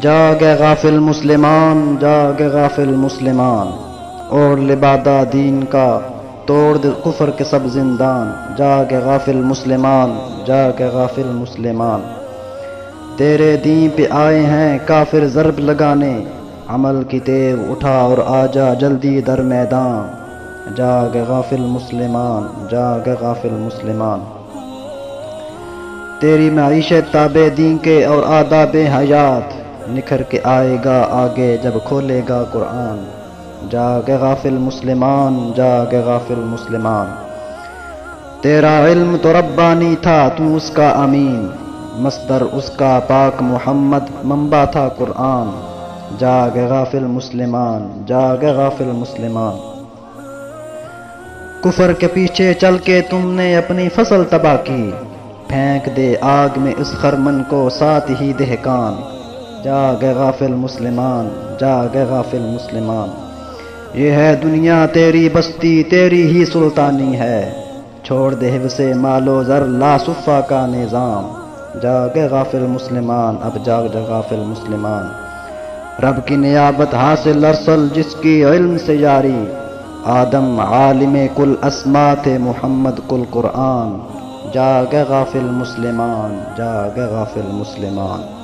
جاگے غافل مسلمان، جاگے غافل مسلمان، اور لبادہ دین کا توڑ دے کفر کے سب زندان۔ جاگے غافل مسلمان، جاگے غافل مسلمان، تیرے دین پہ آئے ہیں کافر ضرب لگانے، عمل کی تیغ اٹھا اور آجا جلدی در میدان۔ جاگے غافل مسلمان، جاگے غافل مسلمان، تیری معیشت تابع دین کے اور آداب حیات، نکھر کے آئے گا آگے جب کھولے گا قرآن۔ جاگے غافل مسلمان، جاگے غافل مسلمان، تیرا علم تو ربانی تھا تو اس کا امین، مصدر اس کا پاک محمد، منبع تھا قرآن۔ جاگے غافل مسلمان، جاگے غافل مسلمان، کفر کے پیچھے چل کے تم نے اپنی فصل تباہ کی، پھینک دے آگ میں اس خرمن کو ساتھ ہی دہقان۔ جاگے غافل مسلمان، جاگے غافل مسلمان، یہ ہے دنیا تیری بستی تیری ہی سلطانی ہے، چھوڑ دے حفظ مال و زر لا صفا کا نظام۔ جاگے غافل مسلمان، اب جاگ جا غافل مسلمان، رب کی نیابت حاصل ارسل جس کی علم سے یاری، آدم عالم کل اسما تھے محمد کل قرآن۔ جاگے غافل مسلمان، جاگے غافل مسلمان۔